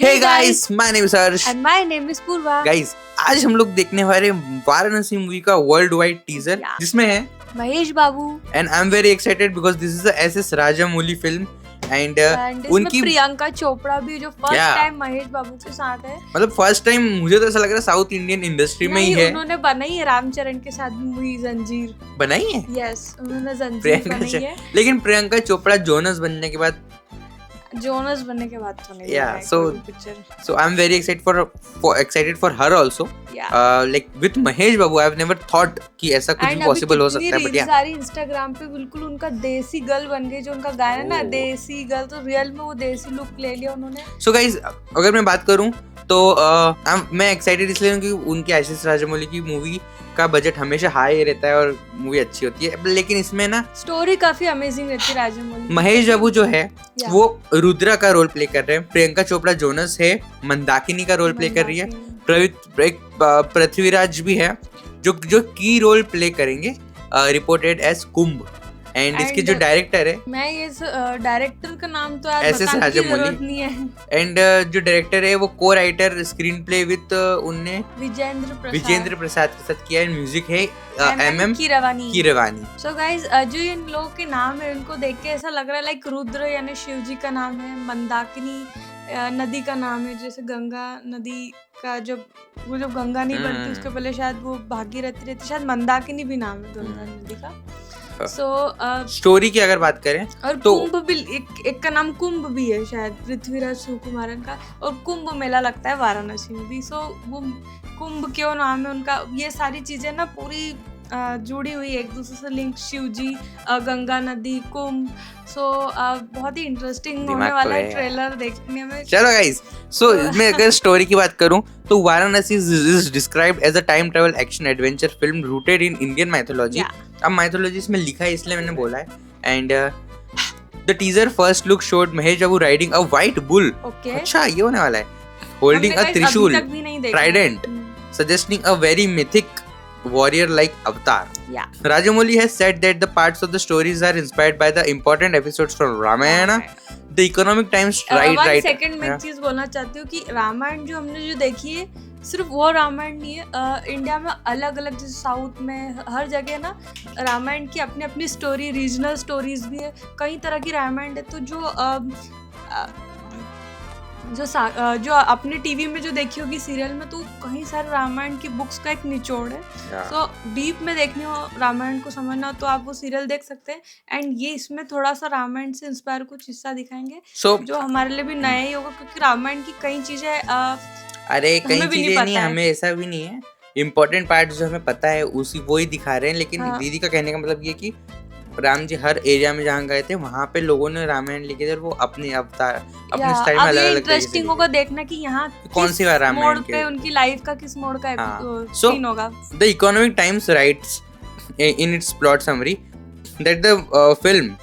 Hey guys, my name is Harsh. And my name is Purva. Guys, आज हम लोग देखने वाले वाराणसी मूवी का वर्ल्ड वाइड टीजर जिसमें है Mahesh Babu and I am very excited because this is S Rajamouli film and उनकी प्रियंका चोपड़ा भी जो फर्स्ट टाइम महेश बाबू के साथ है। मतलब फर्स्ट टाइम मुझे तो ऐसा लग रहा है साउथ इंडियन इंडस्ट्री में ही है। उन्होंने बनाई है रामचरण के साथ मूवी जंजीर बनाई है। यस उन्होंने जंजीर बनाई है। लेकिन प्रियंका चोपड़ा जोनस बनने के बाद तो नहीं। Yeah, so I'm very excited for her also. Yeah. Like with Mahesh Babu, I've never thought कि ऐसा कुछ भी possible हो सकता है, but yeah. सारी इंस्टाग्राम पे बिल्कुल उनका देसी गर्ल बन गई, जो उनका गाना ना देसी गर्ल, तो रियल में वो देसी लुक ले लिया उन्होंने। So guys, अगर मैं बात करूँ तो मैं एक्साइटेड इसलिए हूँ क्योंकि उनके एस राजामौली की मूवी का बजट हमेशा हाई रहता है और मूवी अच्छी होती है, लेकिन इसमें ना स्टोरी काफी अमेजिंग रहती है राजामौली। महेश बाबू जो है वो रुद्रा का रोल प्ले कर रहे हैं, प्रियंका चोपड़ा जोनस है, मंदाकिनी का रोल प्ले कर रही है, पृथ्वीराज भी है जो की रोल प्ले करेंगे, रिपोर्टेड एज कुंभ। एंड इसके जो डायरेक्टर है, मैं ये डायरेक्टर का नाम तो यार एस बताने की जरूरत नहीं है। एंड जो डायरेक्टर है वो को राइटर स्क्रीन प्ले विद उनने विजेंद्र प्रसाद के साथ किया है। म्यूजिक है MM कीरवानी। सो गाइस, जो इन लोगों के नाम है उनको देख के ऐसा लग रहा है लाइक रुद्र यानी शिव जी का नाम है, मंदाकिनी नदी का नाम है, जैसे गंगा नदी का जब गंगा नहीं बनती उसके पहले शायद वो भागीरथी रहती, शायद मंदाकिनी भी नाम है गंगा नदी का। स्टोरी की अगर बात करें और तो कुंभ भी एक का नाम कुंभ भी है शायद, पृथ्वीराज सुकुमारन का, और कुंभ मेला लगता है वाराणसी में भी। सो वो कुंभ क्यों नाम है उनका, ये सारी चीजें ना पूरी जुड़ी हुई एक दूसरे से लिंक, शिव जी, गंगा नदी, कुंभ। सो बहुत ही इंटरेस्टिंग होने वाला है ट्रेलर देखने में। चलो गाइस, सो मैं अगर स्टोरी की बात करूं तो Varanasi is described as a time travel action adventure film rooted in Indian mythology. अब माइथोलॉजी इसमें लिखा है इसलिए मैंने बोला है। And the teaser first look showed Mahesh Babu riding a white bull. अच्छा, ये होने वाला है, holding a trishul trident, suggesting a very mythic warrior like avatar. Yeah. Rajamouli has said that the parts of the stories are inspired by the important episodes from Ramayana. The Economic Times one second मैं एक चीज बोलना चाहती हूँ कि रामायण जो हमने जो देखी है सिर्फ वो रामायण नहीं है, इंडिया में अलग अलग जैसे साउथ में हर जगह ना रामायण की अपनी अपनी स्टोरी, रीजनल स्टोरीज भी है, कई तरह की रामायण है। तो जो अपने टीवी में जो देखी होगी सीरियल में, तो कहीं सारे रामायण की बुक्स का एक निचोड़ है। तो डीप में देखनी हो रामायण को समझना तो आप वो सीरियल देख सकते हैं। एंड ये इसमें थोड़ा सा रामायण से इंस्पायर कुछ हिस्सा दिखाएंगे जो हमारे लिए भी नया ही होगा, क्योंकि रामायण की कई चीजें अरे कई चीजें नहीं, हमें ऐसा भी नहीं है, इम्पोर्टेंट पार्ट जो हमें पता है उसी वो ही दिखा रहे हैं। लेकिन दीदी का कहने का मतलब ये कि राम जी हर एरिया में जहाँ गए थे वहाँ पे लोगों ने रामायण लिखे थे, वो अपने अवतार अपने स्टाइल में अलग-अलग इंटरेस्टिंग होगा देखना कि यहाँ कौन सी रामायण पे उनकी लाइफ का किस मोड़ का सीन होगा। The Economic Times writes in its plot summary that the film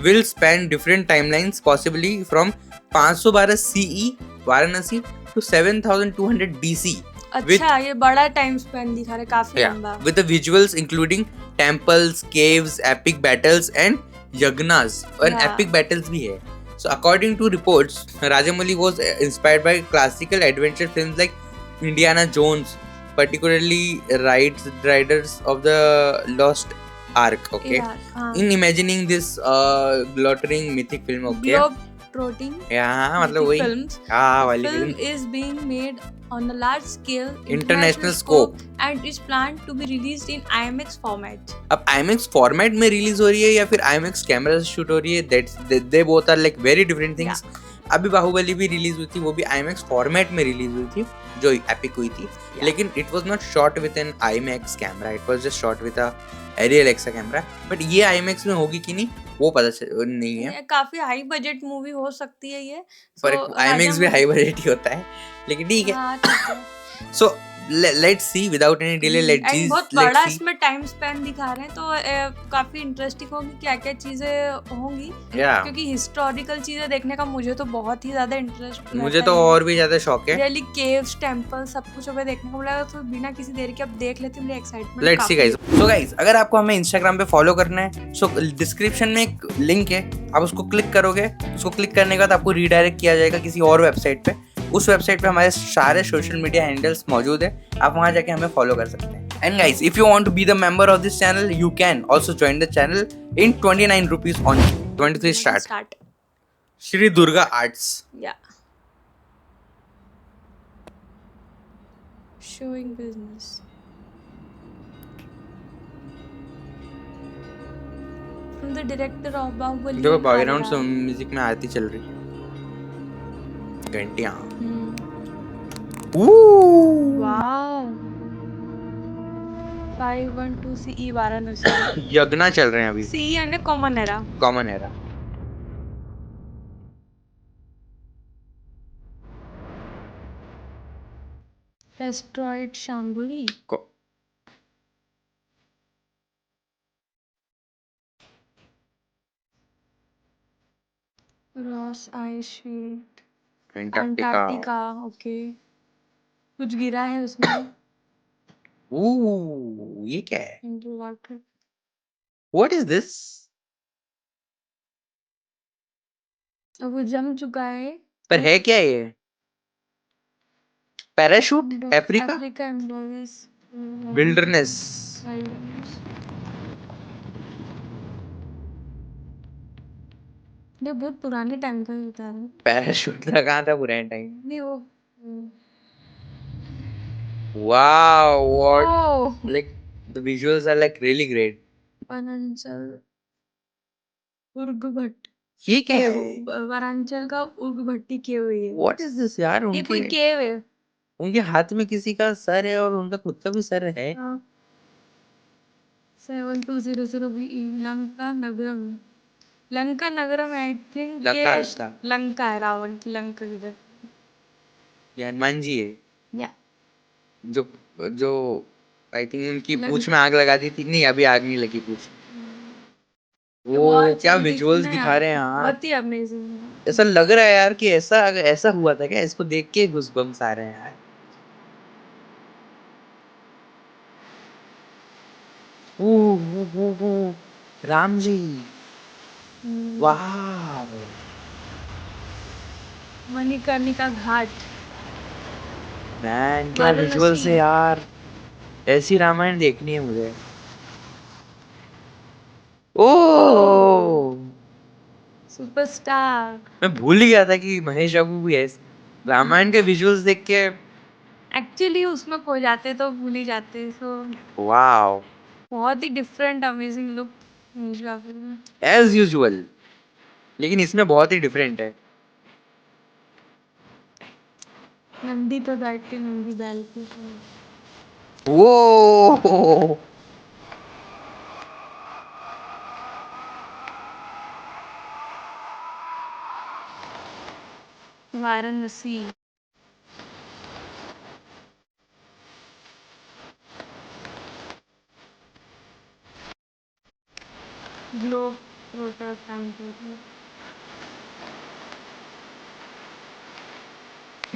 will span different timelines possibly from 512 CE Varanasi to 7200 BC। अच्छा, ये बड़ा टाइम स्पेन दिखा रहे, काफी लंबा। With the visuals including temples, caves, epic battles and yagnas and epic battles भी है। So according to reports, Rajamouli was inspired by classical adventure films like Indiana Jones, particularly Riders of the Lost Ark. Okay, in imagining this glittering mythic film. Okay. मतलब वही film is being made on a large scale international scope and is planned to be released in IMAX format. अब IMAX format में release हो रही है या फिर IMAX camera से शूट हो रही है, they both are like very different things. अभी बाहुबली भी रिलीज हुई थी, वो भी IMAX फॉर्मेट में रिलीज हुई थी जो एपिक हुई थी, लेकिन it was not shot with an IMAX camera, it was just shot with a aerial एक्सा कैमरा। बट ये IMAX में होगी कि नहीं वो पता नहीं है। काफी हाई बजट मूवी हो सकती है ये, पर IMAX भी हाई बजट ही होता है, लेकिन ठीक है। So let's see without any delay, let's see. बहुत बड़ा इसमें टाइम स्पैन दिखा रहे हैं तो काफी इंटरेस्टिंग होगी, क्या क्या चीजें होंगी, क्योंकि हिस्टोरिकल चीजें देखने का मुझे तो बहुत ही ज्यादा इंटरेस्ट, मुझे तो और भी ज्यादा शौक है। रियली केव्स, टेंपल, सब कुछ हमें देखने को मिलेगा, तो बिना किसी देरी के अब देख लेते हैं, मेरी excitement. Let's see guys. So guys, अगर आपको हमें इंस्टाग्राम पे फॉलो करना है, सो डिस्क्रिप्शन में एक लिंक है, आप उसको क्लिक करोगे, उसको क्लिक करने के बाद आपको रीडायरेक्ट किया जाएगा किसी और वेबसाइट पे, उस वेबसाइट पे हमारे सारे सोशल मीडिया हैंडल्स मौजूद है, आप वहां जाके हमें फॉलो कर सकते हैं। And guys, if you want to be the member of this channel, you can also join the channel in 29 rupees only. 23 start. Shri Durga Arts. Yeah. Showing business. From the director of Bahubali. देखो background से music में आरती चल रही है, घंटियां। Wow. 512 CE Varanasi. यज्ञ चल रहे हैं अभी। CE यानी common era. Common era. Asteroid शांगुली। Ross ice sheet. Antarctica. Okay. कुछ गिरा है उसमें। ये क्या है? into water. What is this? अब वो जम चुका है। पर है क्या ये? पैराशूट? अफ्रीका? अफ्रीका एम्बोलिस। विल्डरनेस। ये बहुत पुराने टाइम का होता है। पैराशूट लगा था पुराने टाइम। नहीं वो Wow, what? Wow. Like the visuals are like really great. वनांचल उर्ग ये क्या है? वनांचल का उर्ग भट्टी केव है ये। What is this यार? ये कोई केव है। उनके हाथ में किसी का सर है और उनका खुद का भी सर है। 7200 BE Lanka Nagaram. Lanka Nagaram I think Lanka ये था। लंका है, रावण की लंका इधर। ये हनुमान जी है। या जो जो आई थिंक उनकी पूंछ में आग लगा दी थी। नहीं, अभी आग नहीं लगी पूंछ। वो क्या विजुअल्स दिखा रहे हैं यार, बहुत ही अमेजिंग। ऐसा लग रहा है यार कि ऐसा ऐसा हुआ था क्या? इसको देख के गूज़बम्स आ रहे हैं यार। राम जी, वाह। मणिकर्णिका घाट। मैन क्या विजुअल्स है यार, ऐसी रामायण देखनी है मुझे। ओह, सुपरस्टार। मैं भूल ही गया था कि महेश बाबू भी है। रामायण के विजुअल्स देख के एक्चुअली उसमें खो जाते तो भूल ही जाते। सो वाओ, बहुत ही different amazing look Mahesh Babu में। एज यूजुअल, लेकिन इसमें बहुत ही डिफरेंट है। नंदी तो बैठ के नंदी बैल पे। वो वाराणसी। Globe rotor transporter.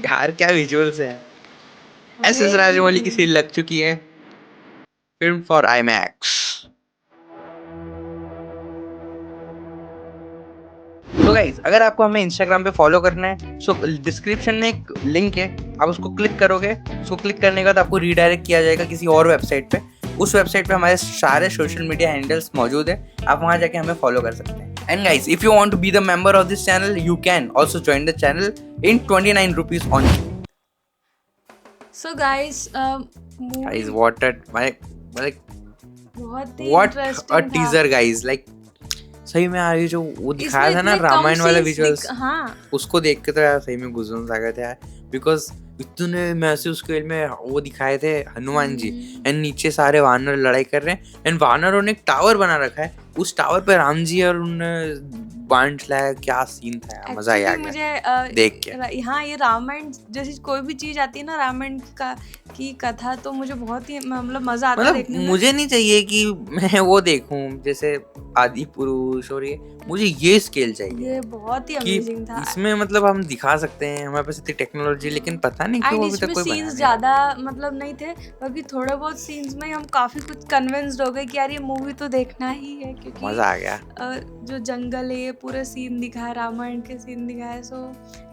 यार क्या विजुअल्स है। एस राजमौली की सेल लग चुकी है, फिल्म फॉर आईमैक्स। तो गाइस, अगर आपको हमें इंस्टाग्राम पे फॉलो करना है, सो डिस्क्रिप्शन में एक लिंक है, आप उसको क्लिक करोगे। उसको क्लिक करने के बाद आपको रीडायरेक्ट किया जाएगा किसी और वेबसाइट पे। उस वेबसाइट पे हमारे सारे सोशल मीडिया हैंडल्स मौजूद है, आप वहां जाके हमें फॉलो कर सकते हैं। And guys, if you want to be the member of this channel, you can also join the channel in 29 rupees only. So guys, Guys, what a like बहुत ही what interesting a teaser guys, like सही में यार, ये जो वो दिखाया था ना रामायण वाला विजुअल्स, हाँ, उसको देख के तो यार सही में गुज़बम्स आ गए थे यार। बिकॉज इतने मैसिव स्केल में वो दिखाए थे हनुमान जी, एंड नीचे सारे वानर लड़ाई कर रहे हैं, एंड वानरों ने एक टावर बना रखा है, उस टावर पे राम जी और उन बाण चलाया। क्या सीन था यार, मजा आ गया देख के। हाँ, ये रामायण जैसी कोई भी चीज आती है ना, रामायण की कथा, तो मुझे बहुत ही मतलब मजा आता है देखने में। मुझे नहीं चाहिए कि मैं वो देखूं जैसे आदि पुरुष, और ये मुझे ये स्केल चाहिए। ये बहुत ही अमेजिंग था। इसमें मतलब हम दिखा सकते हैं, हमारे पास इतनी टेक्नोलॉजी, लेकिन पता नहीं क्यों अभी तक कोई बना नहीं। ज्यादा मतलब नहीं थे, बाकी थोड़े बहुत सीन्स में हम काफी कुछ कन्विंस्ड हो गए कि यार ये मूवी तो देखना ही है, क्योंकि मजा आ गया। जो जंगल है ये पूरे सीन दिखाए, रामायण के सीन दिखाए। सो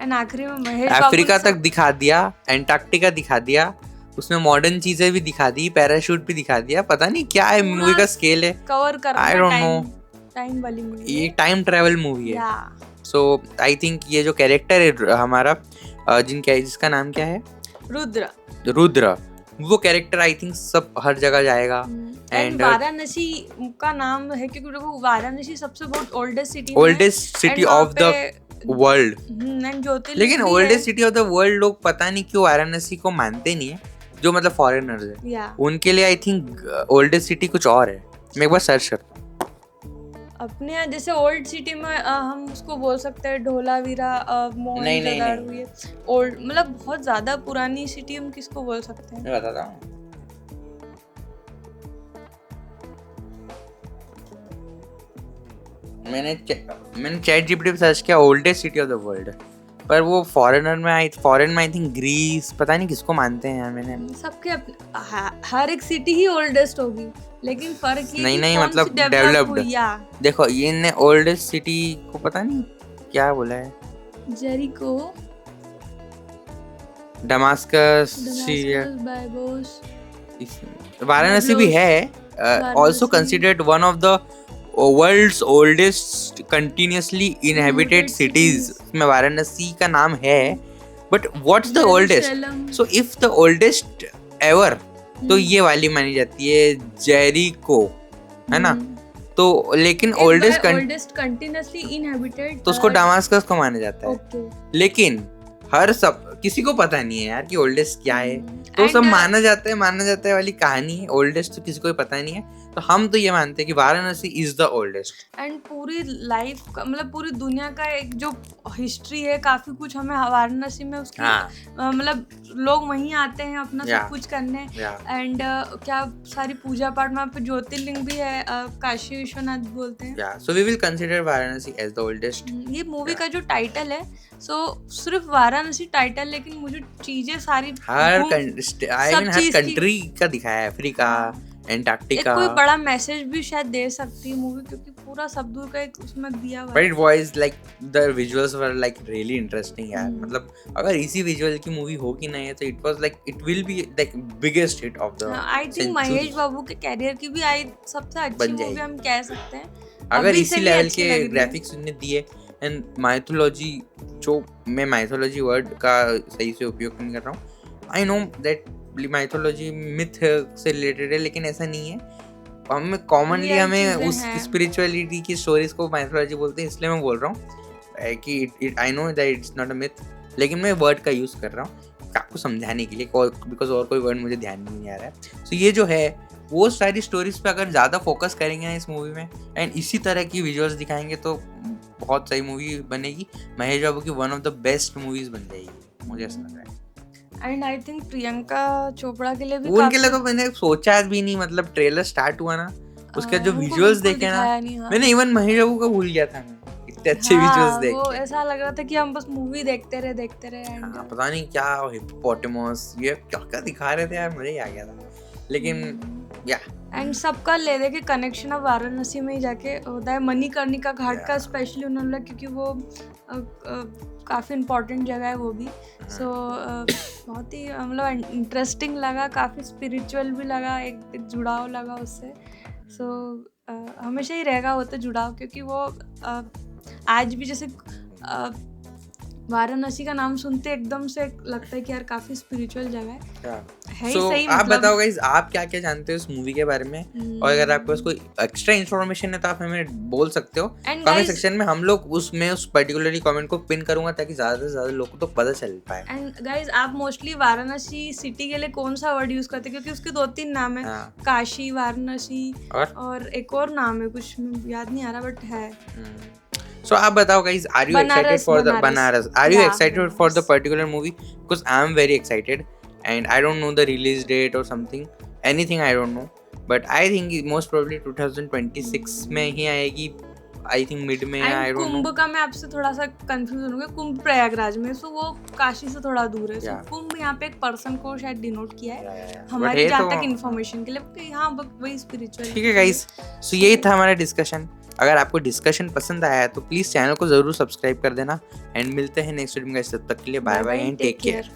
एंड आखिरी में महेश बाबू अफ्रीका तक दिखा दिया, एंटार्क्टिका दिखा दिया, उसमें मॉडर्न चीजें भी दिखा दी, पैराशूट भी दिखा दिया। पता नहीं क्या है मूवी का स्केल है, कवर करना। I don't know। टाइम वाली मूवी ये टाइम ट्रेवल मूवी है। या सो आई थिंक ये जो कैरेक्टर है हमारा, जिसका नाम क्या है, रुद्र, वो कैरेक्टर आई थिंक सब हर जगह जाएगा। एंड वाराणसी का नाम है क्योंकि देखो वाराणसी सबसे बहुत oldest city of the world. लेकिन oldest city of the world लोग पता नहीं क्यों वाराणसी को मानते नहीं है, जो मतलब फॉरेनर्स है उनके लिए आई थिंक ओल्डेस्ट सिटी कुछ और है। मैं एक बार सर्च करता हूँ। अपने यहाँ जैसे ओल्ड सिटी में हम उसको बोल सकते हैं ढोलावीरा, मोहनजोदड़ो, ये ओल्ड मतलब बहुत ज्यादा पुरानी सिटी हम किसको बोल सकते हैं? मैं बताता हूँ। मैंने चैट जीपीटी पे सर्च किया oldest city of the world, पर वो फॉरेन में आई थिंक ग्रीस, पता नहीं किसको मानते हैं यार। मैंने सबके हर एक सिटी ही ओल्डेस्ट होगी, लेकिन फर्क ये नहीं मतलब डेवलप्ड। देखो ये ने ओल्डेस्ट सिटी को पता नहीं क्या बोला है, जेरिको, दमास्कस, वाराणसी भी है, also considered one of the world's oldest continuously inhabited cities में वाराणसी का नाम है। But what's the oldest? So if the oldest ever तो ये वाली मानी जाती है जेरिको, है ना? तो लेकिन ओल्डेस्ट कंटिन्यूअसली इनहेबिटेड तो उसको दमास्कस को माना जाता है। लेकिन हर सब किसी को पता नहीं है यार कि ओल्डेस्ट क्या है, तो सब माना जाता है वाली कहानी है। ओल्डेस्ट तो किसी को पता नहीं है, तो हम तो ये मानते हैं कि Varanasi is the oldest. And पूरी लाइफ का मतलब पूरी दुनिया का एक जो हिस्ट्री है, काफी कुछ हमें वाराणसी में उसकी मतलब लोग वहीं आते हैं अपना सब कुछ करने। एंड क्या सारी पूजा पाठ में, पे ज्योतिर्लिंग भी है, काशी विश्वनाथ बोलते हैं। So we will consider Varanasi as the oldest. ये मूवी का जो टाइटल है, सो सिर्फ वाराणसी टाइटल, लेकिन मुझे चीजें सारी हर कंट्री का दिखाया है, अफ्रीका, एंटार्क्टिका। कोई बड़ा मैसेज भी शायद दे सकती है मूवी, क्योंकि पूरा सब दूर का एक उसमें दिया हुआ है। But it was like the visuals were like really interesting यार। मतलब अगर इसी विजुअल की मूवी होगी ना ये, तो it was like it will be like biggest hit of the I think Mahesh Babu के कैरियर की भी सबसे अच्छी मूवी हम कह सकते हैं अगर इसी लेवल के ग्राफिक्स उन्होंने दिए। एंड माइथोलॉजी, जो मैं माइथोलॉजी वर्ड का सही से उपयोग नहीं कर रहा हूँ, I know that mythology myth से रिलेटेड है, लेकिन ऐसा नहीं है। हमें कॉमनली हमें उस स्पिरिचुअलिटी की स्टोरीज को माइथोलॉजी बोलते हैं, इसलिए मैं बोल रहा हूँ कि I know that it's not a myth, लेकिन मैं वर्ड का यूज़ कर रहा हूँ आपको समझाने के लिए, बिकॉज और कोई वर्ड मुझे ध्यान नहीं आ रहा है। सो ये जो है वो सारी स्टोरीज पे अगर ज़्यादा फोकस करेंगे ना इस मूवी में, एंड इसी तरह की विजुअल्स दिखाएंगे, तो बहुत सही मूवी बनेगी। महेश बाबू की one of the best movies बन जाएगी, मुझे ऐसा लग रहा है। And I think Priyanka Chopra के लिए भी उनके लिए तो मैंने सोचा भी नहीं। मतलब ट्रेलर स्टार्ट हुआ ना, उसके जो विजुअल्स देखे ना, मैंने इवन महेश बाबू को भूल गया था। इतने अच्छे विजुअल्स देख वो ऐसा लग रहा था कि हम बस मूवी देखते रहे। पता नहीं क्या हिप्पोपोटामस ये क्या दिखा रहे थे यार, मजा ही आ गया था। लेकिन या एंड सबका ले दे के कनेक्शन अब वाराणसी में ही जाके होता है। मणिकर्णिका घाट का स्पेशली उन्होंने, क्योंकि वो काफ़ी इम्पोर्टेंट जगह है वो भी। सो बहुत ही मतलब इंटरेस्टिंग लगा, काफ़ी स्पिरिचुअल भी लगा, एक जुड़ाव लगा उससे। सो हमेशा ही रहेगा वो तो जुड़ाव, क्योंकि वो आज भी जैसे वाराणसी का नाम सुनते एकदम से लगता है कि यार काफी स्पिरिचुअल जगह है। So, सही आप बताओ गाइस, आप क्या क्या जानते हो इस मूवी के बारे में? और अगर आपके पास कोई एक्स्ट्रा इन्फॉर्मेशन है तो आप हमें बोल सकते हो कमेंट सेक्शन में। हम लोग उसमें उस पर्टिकुलरली कमेंट को पिन करूंगा ताकि ज्यादा से ज्यादा लोगों को तो पता चल पाए। एंड गाइस, आप मोस्टली वाराणसी सिटी के लिए कौन सा वर्ड यूज करते हैं? क्योंकि उसके 2-3 नाम है, काशी, वाराणसी और एक और नाम है, कुछ याद नहीं आ रहा बट है। So आप बताओ guys, are you excited for the Banaras? Are you excited for the particular movie? Because I am very excited, and I don't know the release date or something, anything I don't know, but I think most probably 2026 में ही आएगी। I think mid में, I don't know। कुंभ का मैं आपसे थोड़ा सा confuse हूँ। कुंभ प्रयागराज में, सो वो काशी से थोड़ा दूर है। सो कुंभ यहाँ पे एक पर्सन को शायद डिनोट किया है हमारी जहाँ तक इन्फॉर्मेशन के लिए। यहाँ वही स्पिरिचुअल। ठीक है गाइस, सो यही था हमारा डिस्कशन। अगर आपको डिस्कशन पसंद आया है तो प्लीज़ चैनल को ज़रूर सब्सक्राइब कर देना, एंड मिलते हैं नेक्स्ट वीडियो में। तब तक के लिए bye bye and take care.